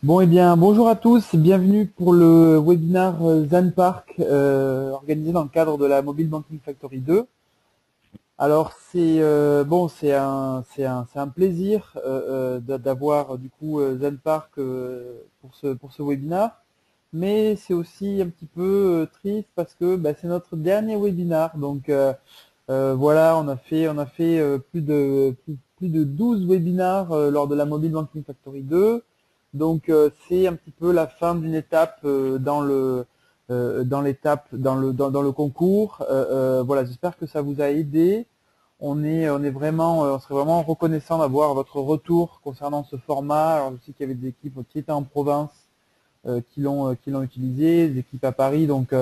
Bon, eh bien, bonjour à tous, bienvenue pour le webinaire ZanPark organisé dans le cadre de la Mobile Banking Factory 2. Alors, bon, c'est un plaisir d'avoir du coup ZanPark pour ce webinaire, mais c'est aussi un petit peu triste parce que c'est notre dernier webinaire. Donc voilà, on a fait plus de 12 webinaires lors de la Mobile Banking Factory 2. Donc c'est un petit peu la fin d'une étape dans le concours. Voilà, j'espère que ça vous a aidé. On serait vraiment reconnaissant d'avoir votre retour concernant ce format. Alors je sais qu'il y avait des équipes qui étaient en province qui l'ont utilisé, des équipes à Paris. Donc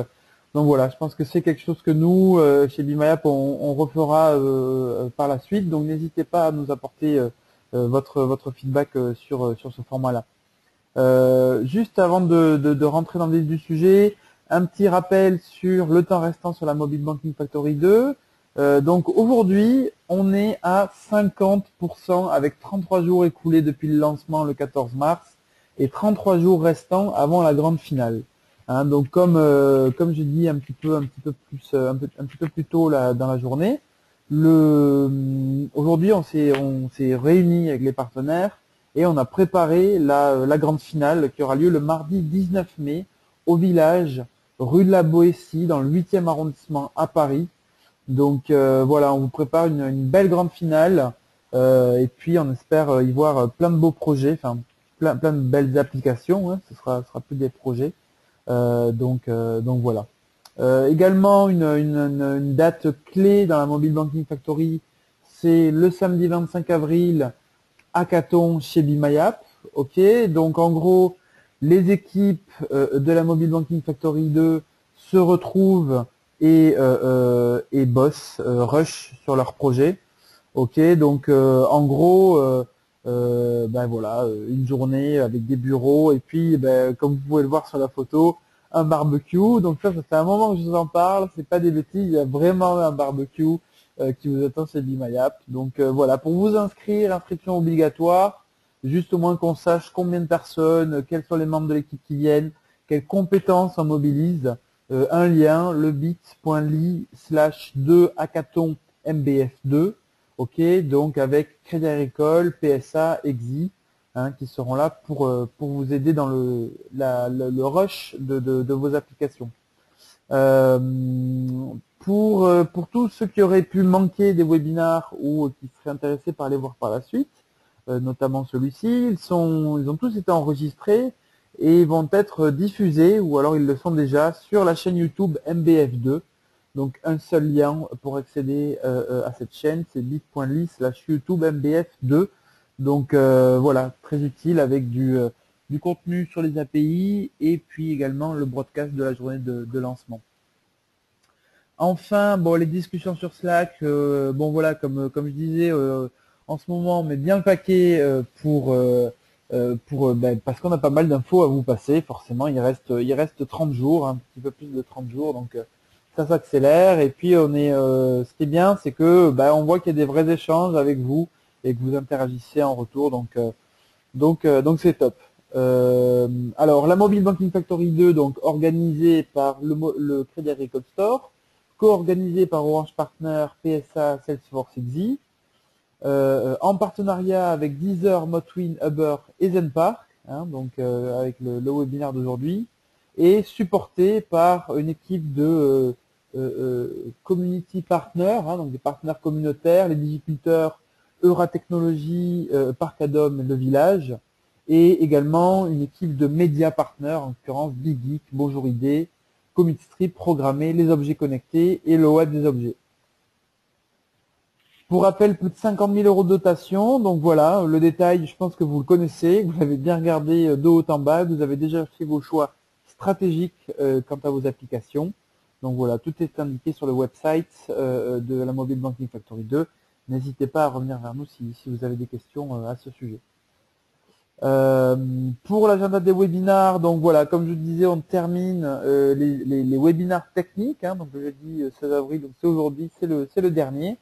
voilà, je pense que c'est quelque chose que nous, chez BIMAYAP, on refera par la suite. Donc n'hésitez pas à nous apporter votre feedback sur ce format-là. Juste avant de rentrer dans le vif du sujet, un petit rappel sur le temps restant sur la Mobile Banking Factory 2. Donc aujourd'hui, on est à 50% avec 33 jours écoulés depuis le lancement le 14 mars et 33 jours restants avant la grande finale. Hein, donc comme j'ai dit un petit peu plus tôt dans la journée, aujourd'hui on s'est réunis avec les partenaires et on a préparé la grande finale qui aura lieu le mardi 19 mai au village rue de la Boétie dans le 8e arrondissement à Paris. Donc voilà, on vous prépare une belle grande finale et puis on espère y voir plein de beaux projets, enfin plein de belles applications, hein, ce sera plus des projets. Donc voilà. Également une date clé dans la Mobile Banking Factory, c'est le samedi 25 avril, hackathon chez BIMAYAP. Ok, donc en gros, les équipes de la Mobile Banking Factory 2 se retrouvent et bossent, rush sur leur projet. Ok, donc en gros, voilà, une journée avec des bureaux et puis, comme vous pouvez le voir sur la photo, un barbecue. Donc ça fait un moment que je vous en parle. C'est pas des bêtises, il y a vraiment un barbecue qui vous attend chez BIMAYAP. Donc voilà, pour vous inscrire, inscription obligatoire, juste au moins qu'on sache combien de personnes, quels sont les membres de l'équipe qui viennent, quelles compétences on mobilise. Un lien, le bit.ly/2 hackathon MBF2. Ok, donc avec Crédit Agricole, PSA, Exi, hein, qui seront là pour vous aider dans le rush de vos applications. Euh, pour tous ceux qui auraient pu manquer des webinars ou qui seraient intéressés par les voir par la suite, notamment celui-ci, ils ont tous été enregistrés et vont être diffusés, ou alors ils le sont déjà, sur la chaîne YouTube MBF2. Donc un seul lien pour accéder à cette chaîne, c'est bit.ly/YouTube MBF2. Donc voilà, très utile avec du contenu sur les API et puis également le broadcast de la journée de lancement. Enfin, bon, les discussions sur Slack, bon voilà, comme je disais, en ce moment, on met bien le paquet parce qu'on a pas mal d'infos à vous passer. Forcément, il reste 30 jours, un petit peu plus de 30 jours, donc ça s'accélère. Et puis ce qui est bien, c'est que on voit qu'il y a des vrais échanges avec vous et que vous interagissez en retour, donc c'est top. Alors la Mobile Banking Factory 2, donc organisée par le Crédit Agricole Store, co-organisée par Orange Partner, PSA, Salesforce, Exi, en partenariat avec Deezer, Motwin, Uber et ZenPark, hein, donc avec le webinaire d'aujourd'hui, et supporté par une équipe de community partners, hein, donc des partenaires communautaires, les digiculteurs Euratechnologie, Parcadom, Le Village, et également une équipe de médias partners, en l'occurrence Big Geek, Bonjour Idée, Comic Strip, Programmé, Les Objets Connectés et le Web des Objets. Pour rappel, plus de 50 000 € de dotation. Donc voilà, le détail, je pense que vous le connaissez, que vous l'avez bien regardé de haut en bas, que vous avez déjà fait vos choix stratégiques quant à vos applications. Donc voilà, tout est indiqué sur le website de la Mobile Banking Factory 2. N'hésitez pas à revenir vers nous si vous avez des questions à ce sujet. Pour l'agenda des webinars, donc voilà, comme je vous disais, on termine les webinars techniques, hein, donc le jeudi 16 avril, donc c'est aujourd'hui, c'est le dernier.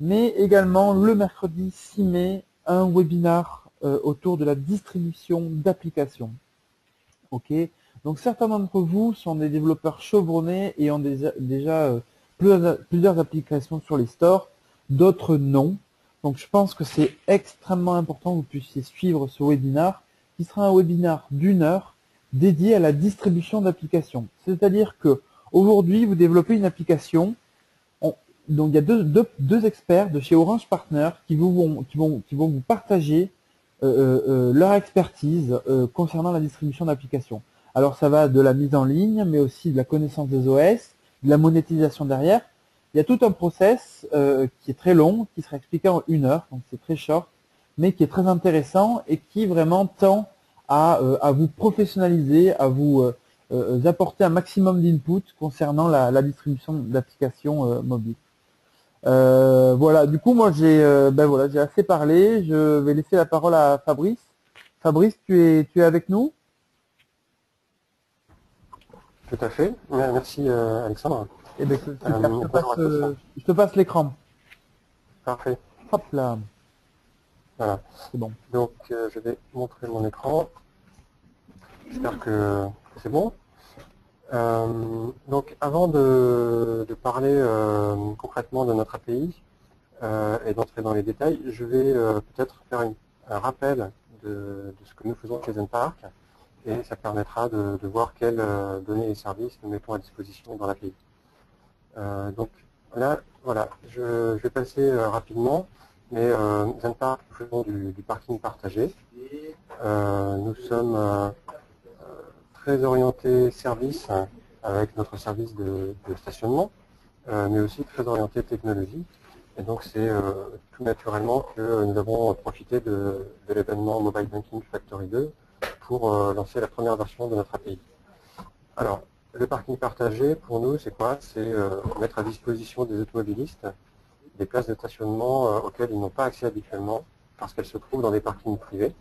Mais également le mercredi 6 mai, un webinar autour de la distribution d'applications. Ok, donc certains d'entre vous sont des développeurs chevronnés et ont déjà plusieurs applications sur les stores, d'autres non. Donc je pense que c'est extrêmement important que vous puissiez suivre ce webinaire, qui sera un webinaire d'1 heure dédié à la distribution d'applications. C'est-à-dire que aujourd'hui vous développez une application. Donc il y a deux experts de chez Orange Partner qui vont vous partager leur expertise concernant la distribution d'applications. Alors ça va de la mise en ligne, mais aussi de la connaissance des OS, de la monétisation derrière. Il y a tout un process qui est très long, qui sera expliqué en 1 heure, donc c'est très short, mais qui est très intéressant et qui vraiment tend à vous professionnaliser, à vous apporter un maximum d'input concernant la distribution d'applications mobiles. Voilà, du coup moi j'ai assez parlé, je vais laisser la parole à Fabrice. Fabrice, tu es avec nous? Tout à fait. Merci Alexandre. Eh bien, super, Bonjour à tous. je te passe l'écran. Parfait. Hop là, Voilà. c'est bon. Donc je vais montrer mon écran. J'espère que c'est bon. Donc avant de parler concrètement de notre API et d'entrer dans les détails, je vais peut-être faire un rappel de ce que nous faisons chez Zenpark et ça permettra de voir quelles données et services nous mettons à disposition dans l'API. Donc là, voilà, je vais passer rapidement, mais Zenpark, nous faisons du parking partagé. Nous sommes très orientés service avec notre service de stationnement, mais aussi très orientés technologie. Et donc c'est tout naturellement que nous avons profité de l'événement Mobile Banking Factory 2 pour lancer la première version de notre API. Alors, le parking partagé, pour nous, c'est quoi? C'est mettre à disposition des automobilistes des places de stationnement auxquelles ils n'ont pas accès habituellement, parce qu'elles se trouvent dans des parkings privés.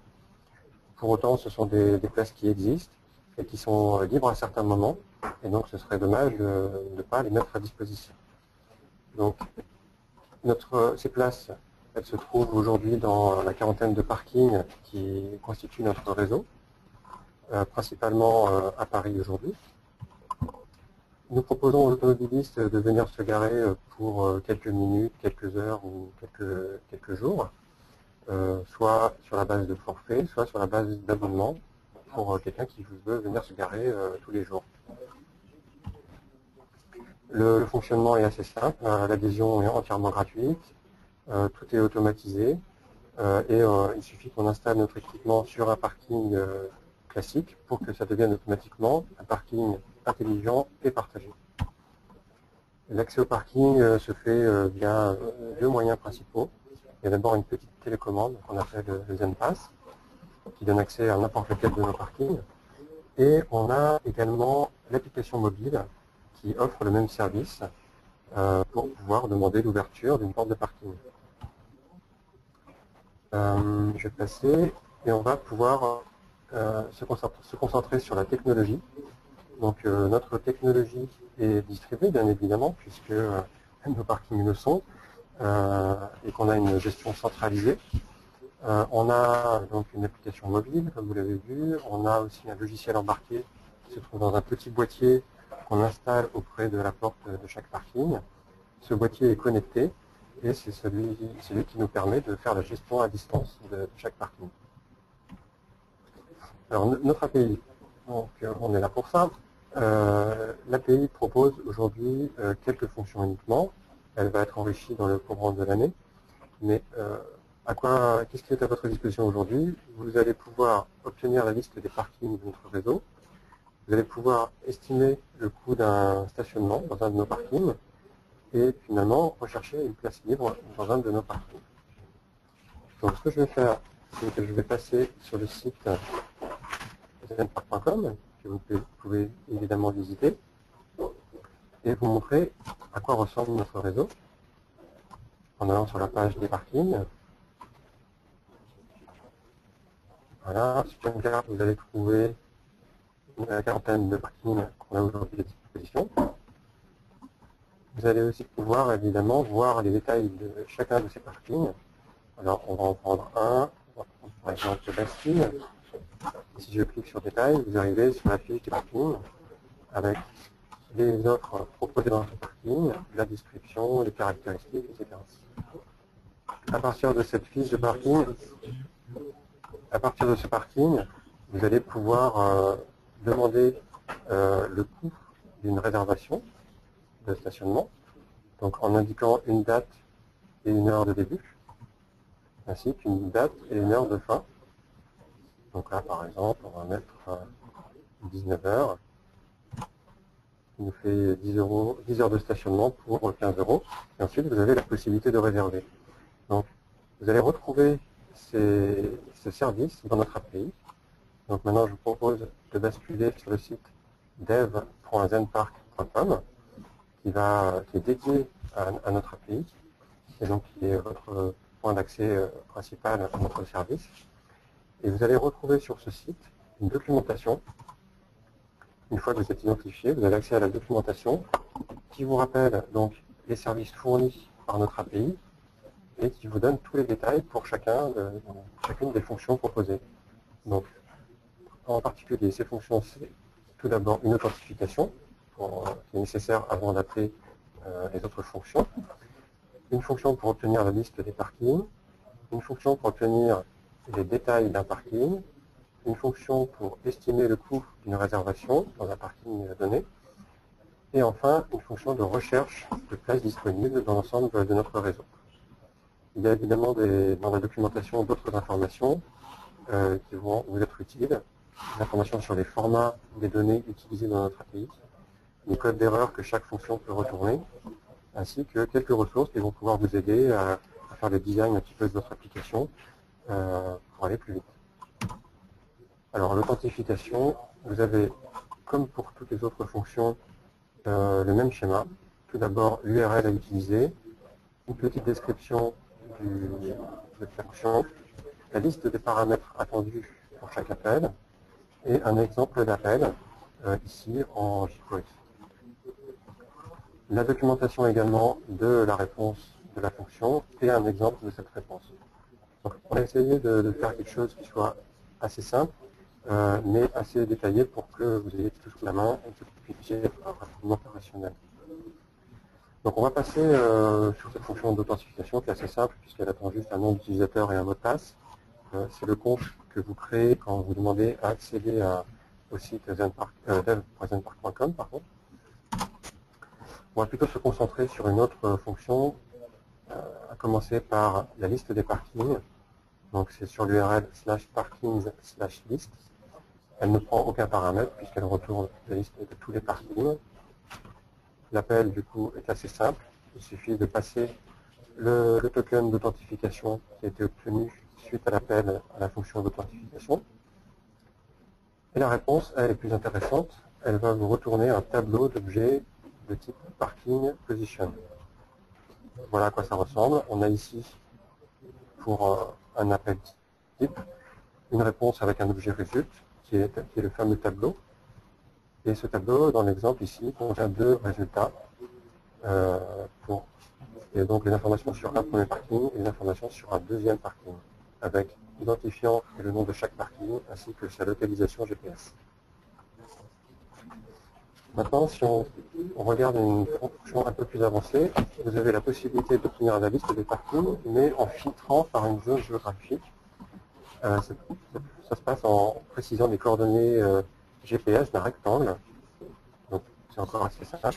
Pour autant, ce sont des places qui existent et qui sont libres à certains moments, et donc ce serait dommage de ne pas les mettre à disposition. Donc, ces places, elles se trouvent aujourd'hui dans la quarantaine de parkings qui constituent notre réseau, principalement à Paris aujourd'hui. Nous proposons aux automobilistes de venir se garer pour quelques minutes, quelques heures ou quelques jours, soit sur la base de forfait, soit sur la base d'abonnement pour quelqu'un qui veut venir se garer tous les jours. Le fonctionnement est assez simple, l'adhésion est entièrement gratuite, tout est automatisé et il suffit qu'on installe notre équipement sur un parking classique pour que ça devienne automatiquement un parking intelligent et partagé. L'accès au parking se fait via deux moyens principaux. Il y a d'abord une petite télécommande qu'on appelle le ZenPass, qui donne accès à n'importe lequel de nos parkings. Et on a également l'application mobile qui offre le même service pour pouvoir demander l'ouverture d'une porte de parking. Je vais passer et on va pouvoir se concentrer sur la technologie. Donc notre technologie est distribuée bien évidemment puisque nos parkings le sont et qu'on a une gestion centralisée. On a donc une application mobile comme vous l'avez vu, on a aussi un logiciel embarqué qui se trouve dans un petit boîtier qu'on installe auprès de la porte de chaque parking. Ce boîtier est connecté et c'est celui qui nous permet de faire la gestion à distance de chaque parking. Alors notre API, donc on est là pour ça. L'API propose aujourd'hui quelques fonctions uniquement. Elle va être enrichie dans le courant de l'année. Mais qu'est-ce qui est à votre disposition aujourd'hui? Vous allez pouvoir obtenir la liste des parkings de notre réseau. Vous allez pouvoir estimer le coût d'un stationnement dans un de nos parkings et finalement rechercher une place libre dans un de nos parkings. Donc ce que je vais faire, c'est que je vais passer sur le site zenpark.com que vous pouvez évidemment visiter et vous montrer à quoi ressemble notre réseau en allant sur la page des parkings. Voilà, sur une carte, vous allez trouver une quarantaine de parkings qu'on a aujourd'hui à disposition. Vous allez aussi pouvoir évidemment voir les détails de chacun de ces parkings. Alors on va en prendre un, par exemple Bastille. Si je clique sur détail, vous arrivez sur la fiche du parking avec les offres proposées dans ce parking, la description, les caractéristiques, etc. À partir de cette fiche de parking, à partir de ce parking, vous allez pouvoir demander le coût d'une réservation de stationnement, donc en indiquant une date et une heure de début, ainsi qu'une date et une heure de fin. Donc là, par exemple, on va mettre 19 heures, qui nous fait 10 heures de stationnement pour 15 €. Et ensuite, vous avez la possibilité de réserver. Donc, vous allez retrouver ce service dans notre API. Donc maintenant, je vous propose de basculer sur le site dev.zenpark.com qui est dédié à notre API et donc qui est votre point d'accès principal à notre service. Et vous allez retrouver sur ce site une documentation. Une fois que vous êtes identifié, vous avez accès à la documentation qui vous rappelle donc les services fournis par notre API et qui vous donne tous les détails pour chacune des fonctions proposées. Donc, en particulier, ces fonctions, c'est tout d'abord une authentification qui est nécessaire avant d'appeler les autres fonctions, une fonction pour obtenir la liste des parkings, une fonction pour obtenir les détails d'un parking, une fonction pour estimer le coût d'une réservation dans un parking donné, et enfin une fonction de recherche de places disponibles dans l'ensemble de notre réseau. Il y a évidemment dans la documentation d'autres informations qui vont vous être utiles, des informations sur les formats des données utilisées dans notre API, les codes d'erreur que chaque fonction peut retourner, ainsi que quelques ressources qui vont pouvoir vous aider à faire le design un petit peu de votre application pour aller plus vite. Alors l'authentification, vous avez, comme pour toutes les autres fonctions, le même schéma. Tout d'abord, l'URL à utiliser, une petite description de la fonction, la liste des paramètres attendus pour chaque appel, et un exemple d'appel, ici en jQuery. La documentation également de la réponse de la fonction et un exemple de cette réponse. Donc, on a essayé de faire quelque chose qui soit assez simple, mais assez détaillé pour que vous ayez tout sous la main et que vous puissiez être rapidement opérationnel. Donc on va passer sur cette fonction d'authentification qui est assez simple puisqu'elle attend juste un nom d'utilisateur et un mot de passe. C'est le compte que vous créez quand vous demandez à accéder au site dev.zenpark.com. On va plutôt se concentrer sur une autre fonction, à commencer par la liste des parkings. Donc c'est sur l'URL /parkings/list. Elle ne prend aucun paramètre puisqu'elle retourne la liste de tous les parkings. L'appel du coup est assez simple. Il suffit de passer le token d'authentification qui a été obtenu suite à l'appel à la fonction d'authentification. Et la réponse, elle est plus intéressante. Elle va vous retourner un tableau d'objets de type parking position. Voilà à quoi ça ressemble. On a ici, pour un appel type, une réponse avec un objet résulte, qui est le fameux tableau. Et ce tableau, dans l'exemple ici, contient deux résultats. Et donc les informations sur un premier parking et les informations sur un deuxième parking, avec l'identifiant et le nom de chaque parking, ainsi que sa localisation GPS. Maintenant, si on regarde une fonction un peu plus avancée, vous avez la possibilité d'obtenir la liste des parkings, mais en filtrant par une zone géographique. Ça se passe en précisant les coordonnées GPS d'un rectangle. Donc c'est encore assez simple.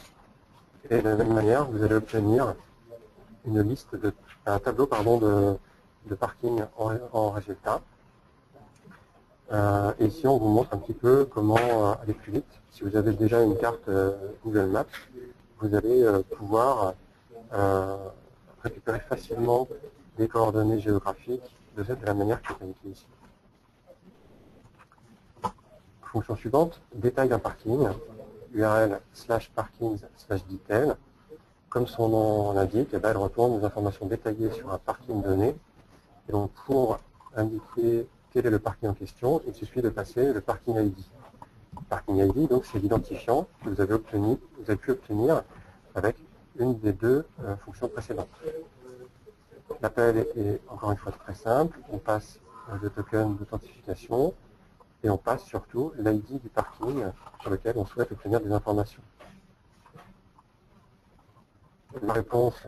Et de la même manière, vous allez obtenir une liste un tableau de parking en résultat. Et ici, on vous montre un petit peu comment aller plus vite. Si vous avez déjà une carte Google Maps, vous allez pouvoir récupérer facilement des coordonnées géographiques de la manière qui est indiquée ici. Fonction suivante, détail d'un parking, URL /parkings/detail. Comme son nom l'indique, elle retourne des informations détaillées sur un parking donné. Et donc pour indiquer quel est le parking en question, il suffit de passer le parking ID. Le parking ID, donc c'est l'identifiant que vous avez pu obtenir avec une des deux fonctions précédentes. L'appel est encore une fois très simple. On passe le token d'authentification, et on passe surtout l'ID du parking sur lequel on souhaite obtenir des informations. La réponse,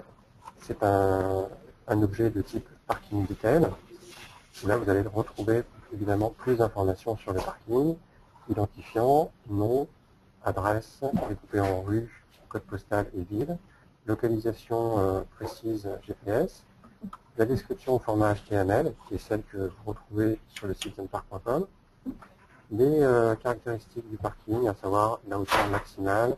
c'est un objet de type parking detail. Là, vous allez retrouver évidemment plus d'informations sur le parking, identifiant, nom, adresse, découpé en rue, code postal et ville, localisation précise GPS, la description au format HTML, qui est celle que vous retrouvez sur le site zenpark.com, les caractéristiques du parking, à savoir la hauteur maximale,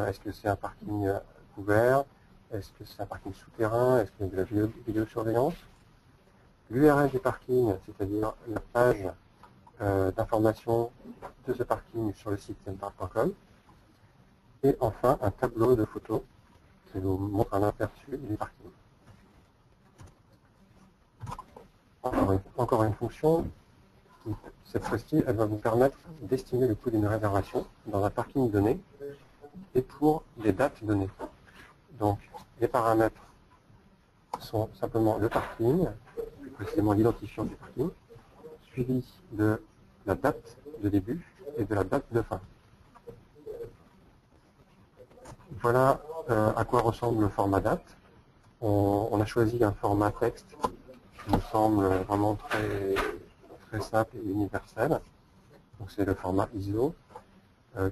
est-ce que c'est un parking couvert, est-ce que c'est un parking souterrain, est-ce qu'il y a de la vidéosurveillance, l'URL du parking, c'est-à-dire la page d'information de ce parking sur le site zenpark.com, et enfin un tableau de photos qui vous montre un aperçu du parking. Encore une fonction, cette fois-ci, elle va vous permettre d'estimer le coût d'une réservation dans un parking donné et pour des dates données. Donc, les paramètres sont simplement le parking, plus précisément l'identifiant du parking, suivi de la date de début et de la date de fin. Voilà à quoi ressemble le format date. On a choisi un format texte qui me semble vraiment très simple et universel. Donc c'est le format ISO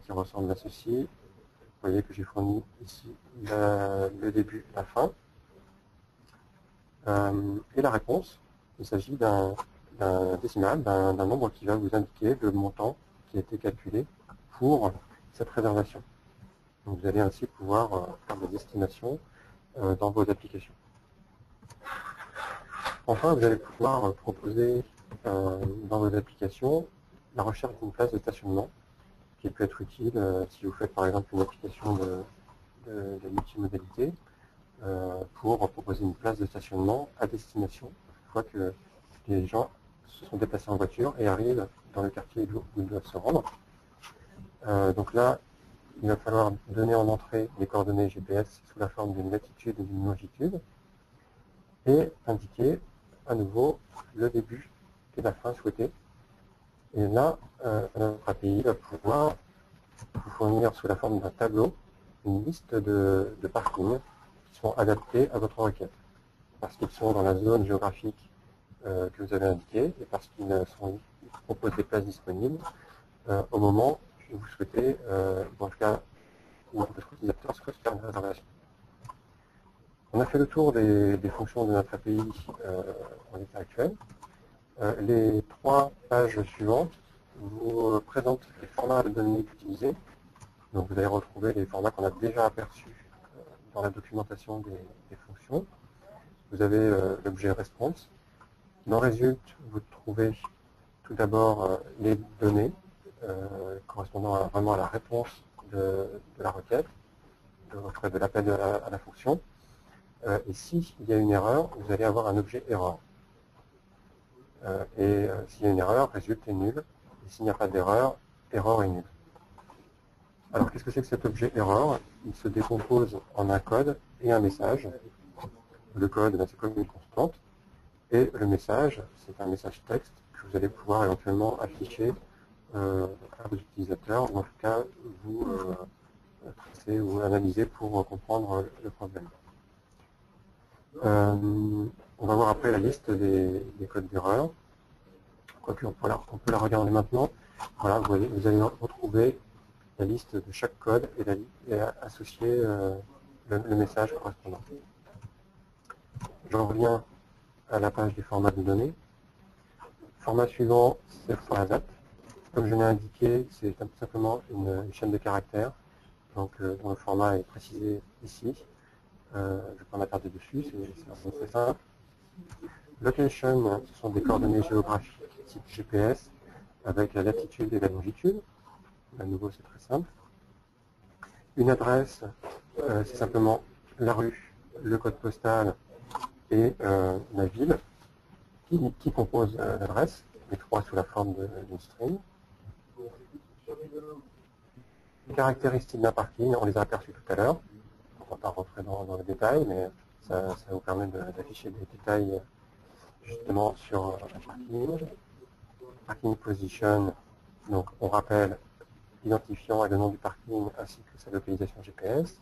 qui ressemble à ceci. Vous voyez que j'ai fourni ici le début et la fin. Et la réponse, il s'agit d'un décimal, d'un nombre qui va vous indiquer le montant qui a été calculé pour cette réservation. Donc vous allez ainsi pouvoir faire des estimations dans vos applications. Enfin, vous allez pouvoir proposer dans vos applications la recherche d'une place de stationnement qui peut être utile si vous faites par exemple une application de multimodalité pour proposer une place de stationnement à destination une fois que les gens se sont déplacés en voiture et arrivent dans le quartier où ils doivent se rendre. Donc là, il va falloir donner en entrée les coordonnées GPS sous la forme d'une latitude et d'une longitude et indiquer à nouveau le début et la fin souhaitée. Et là, notre API va pouvoir vous fournir sous la forme d'un tableau une liste de parkings qui sont adaptés à votre requête, parce qu'ils sont dans la zone géographique que vous avez indiquée et parce qu'ils proposent des places disponibles au moment où vous souhaitez, dans le cas où votre utilisateur souhaite faire une réservation. On a fait le tour des fonctions de notre API en l'état actuel. Les 3 pages suivantes vous présentent les formats de données utilisés. Donc vous allez retrouver les formats qu'on a déjà aperçus dans la documentation des fonctions. Vous avez l'objet response. Dans result, vous trouvez tout d'abord les données correspondant vraiment à la réponse de la requête, de l'appel à la fonction. Et s'il y a une erreur, vous allez avoir un objet erreur. S'il y a une erreur, résultat est nul. Et s'il n'y a pas d'erreur, erreur est nul. Alors qu'est-ce que c'est que cet objet erreur? Il se décompose en un code et un message. Le code, c'est comme une constante. Et le message, c'est un message texte que vous allez pouvoir éventuellement afficher à vos utilisateurs, ou en tout cas vous tracer ou analyser pour comprendre le problème. On va voir après la liste des codes d'erreur. Quoique on peut la regarder maintenant. Voilà, vous allez retrouver la liste de chaque code et associer le message correspondant. J'en reviens à la page des formats de données. Format suivant, c'est le format date. Comme je l'ai indiqué, c'est tout simplement une chaîne de caractères, donc dont le format est précisé ici. Je ne vais pas m'attarder dessus, c'est très simple. Location, ce sont des coordonnées géographiques type GPS avec la latitude et la longitude. À nouveau, c'est très simple. Une adresse, c'est simplement la rue, le code postal et la ville qui compose l'adresse, les 3 sous la forme d'une string. Les caractéristiques d'un parking, on les a aperçues tout à l'heure. On ne va pas rentrer dans le détail, mais ça vous permet d'afficher des détails justement sur un parking position. Donc on rappelle l'identifiant et le nom du parking ainsi que sa localisation GPS.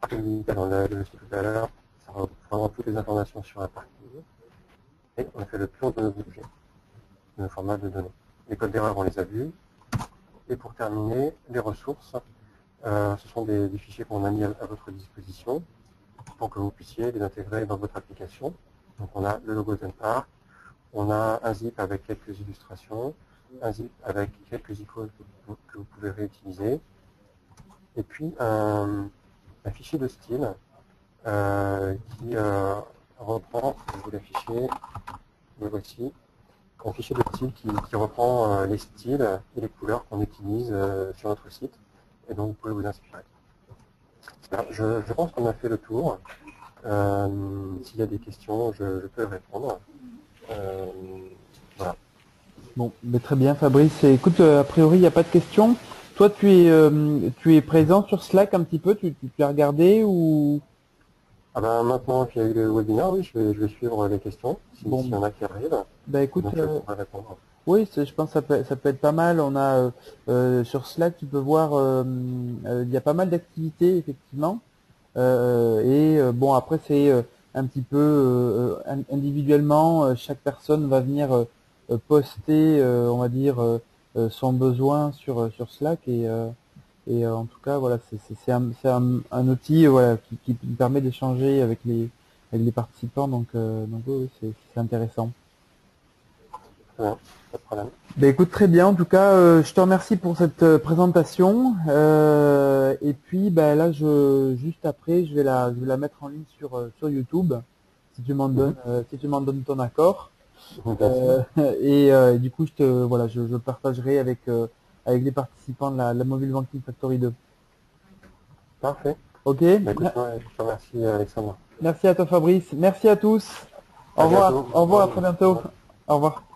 Parking on l'a vu tout à l'heure, ça reprend toutes les informations sur un parking. Et on a fait le tour de nos objets, de nos formats de données. Les codes d'erreur, on les a vus. Et pour terminer, les ressources, ce sont des fichiers qu'on a mis à votre disposition pour que vous puissiez les intégrer dans votre application. Donc on a le logo Zenpark, on a un zip avec quelques illustrations, un zip avec quelques icônes que vous pouvez réutiliser, et puis un fichier de style qui reprend, je vais vous l'afficher, le voici, un fichier de style qui reprend les styles et les couleurs qu'on utilise sur notre site, et donc vous pouvez vous inspirer. Alors, je pense qu'on a fait le tour. S'il y a des questions, je peux répondre. Voilà. Bon, mais très bien Fabrice. Et écoute, a priori il n'y a pas de questions. Toi tu es présent sur Slack un petit peu, tu as regardé ou... Ah ben, maintenant qu'il y a eu le webinaire, oui, je vais suivre les questions, s'il y en a qui arrivent. Bah écoute, donc je pourrai répondre. Oui, je pense que ça peut être pas mal. On a sur Slack, tu peux voir, il y a pas mal d'activités effectivement. Bon, après c'est un petit peu individuellement, chaque personne va venir poster, on va dire, son besoin sur Slack et en tout cas voilà, c'est un outil voilà qui permet d'échanger avec les participants. Donc oui, c'est intéressant. Très bien, pas de problème. Ben écoute, très bien. En tout cas, je te remercie pour cette présentation. Et puis, ben là, juste après, je vais la mettre en ligne sur YouTube, si tu m'en donnes, si tu m'en donnes ton accord. Et du coup, je partagerai avec les participants de la Mobile Banking Factory 2. Parfait. Ok. Ben, écoute, je te remercie, Alexandre. Merci à toi, Fabrice. Merci à tous. Au revoir. Bientôt. Au revoir. À très bientôt. Au revoir.